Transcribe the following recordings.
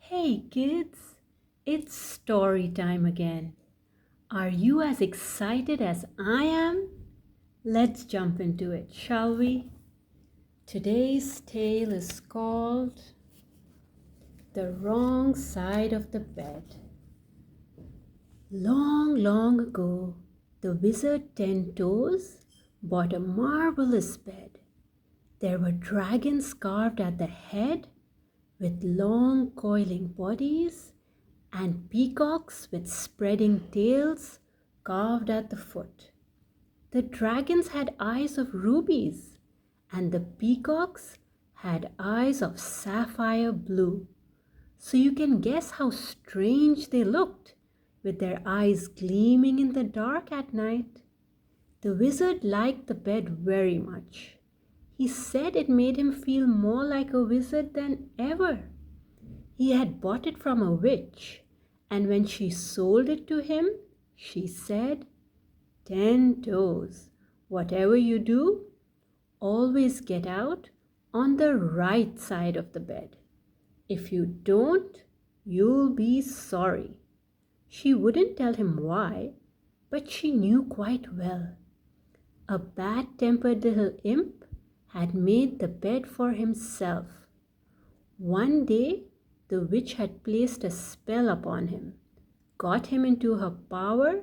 Hey kids, it's story time again. Are you as excited as I am? Let's jump into it, shall we? Today's tale is called The Wrong Side of the Bed. Long, long ago, the wizard Ten Toes bought a marvelous bed. There were dragons carved at the head with long coiling bodies and peacocks with spreading tails carved at the foot. The dragons had eyes of rubies, and the peacocks had eyes of sapphire blue. So you can guess how strange they looked, with their eyes gleaming in the dark at night. The wizard liked the bed very much. He said it made him feel more like a wizard than ever. He had bought it from a witch, and when she sold it to him, she said, "Ten Toes, whatever you do, always get out on the right side of the bed. If you don't, you'll be sorry." She wouldn't tell him why, but she knew quite well. A bad-tempered little imp had made the bed for himself. One day, the witch had placed a spell upon him, got him into her power,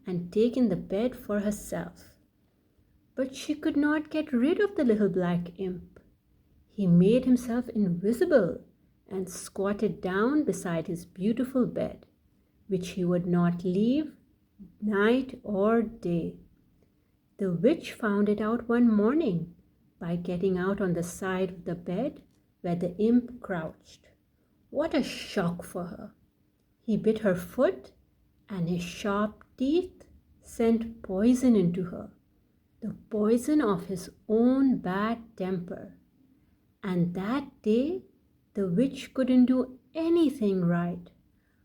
and taken the bed for herself. But she could not get rid of the little black imp. He made himself invisible and squatted down beside his beautiful bed, which he would not leave night or day. The witch found it out one morning by getting out on the side of the bed where the imp crouched. What a shock for her! He bit her foot, and his sharp teeth sent poison into her, the poison of his own bad temper. And that day, the witch couldn't do anything right.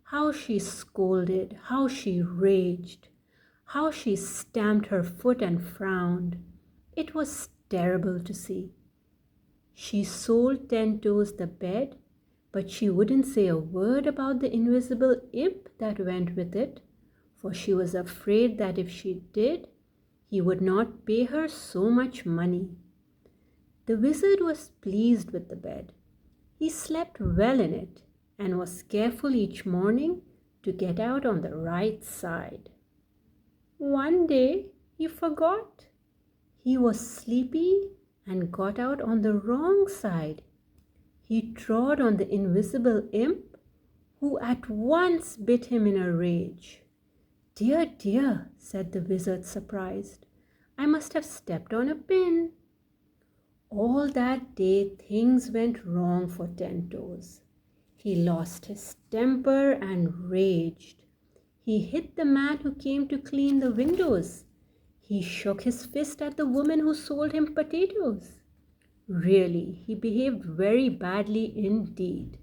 How she scolded, how she raged, how she stamped her foot and frowned. It was terrible to see. She sold Ten Toes the bed, but she wouldn't say a word about the invisible imp that went with it, for she was afraid that if she did, he would not pay her so much money. The wizard was pleased with the bed. He slept well in it and was careful each morning to get out on the right side. One day he forgot. He was sleepy and got out on the wrong side. He trod on the invisible imp, who at once bit him in a rage. "Dear, dear," said the wizard, surprised. "I must have stepped on a pin." All that day things went wrong for Ten Toes. He lost his temper and raged. He hit the man who came to clean the windows. He shook his fist at the woman who sold him potatoes. Really, he behaved very badly indeed.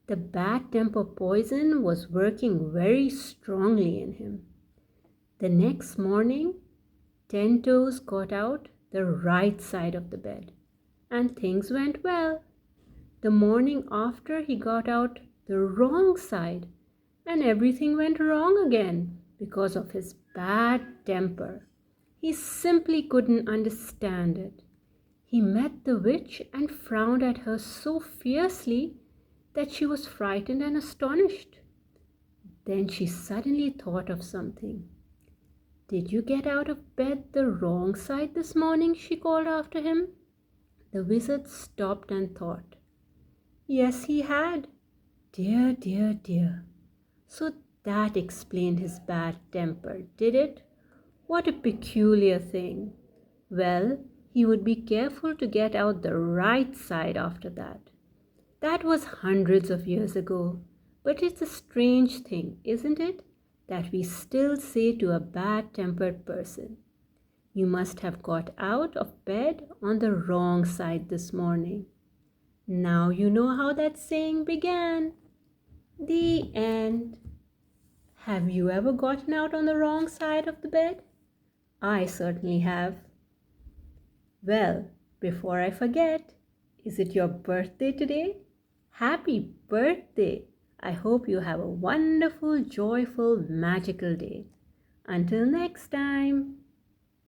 The bad temper poison was working very strongly in him. The next morning, Ten Toes got out the right side of the bed, and things went well. The morning after, he got out the wrong side, and everything went wrong again because of his bad temper. He simply couldn't understand it. He met the witch and frowned at her so fiercely that she was frightened and astonished. Then she suddenly thought of something. "Did you get out of bed the wrong side this morning?" she called after him. The wizard stopped and thought. Yes, he had. Dear, dear, dear. So that explained his bad temper, did it? What a peculiar thing. Well, he would be careful to get out the right side after that. That was hundreds of years ago, but it's a strange thing, isn't it, that we still say to a bad-tempered person, "You must have got out of bed on the wrong side this morning." Now you know how that saying began. The end. Have you ever gotten out on the wrong side of the bed? I certainly have. Well, before I forget, is it your birthday today? Happy birthday! I hope you have a wonderful, joyful, magical day. Until next time.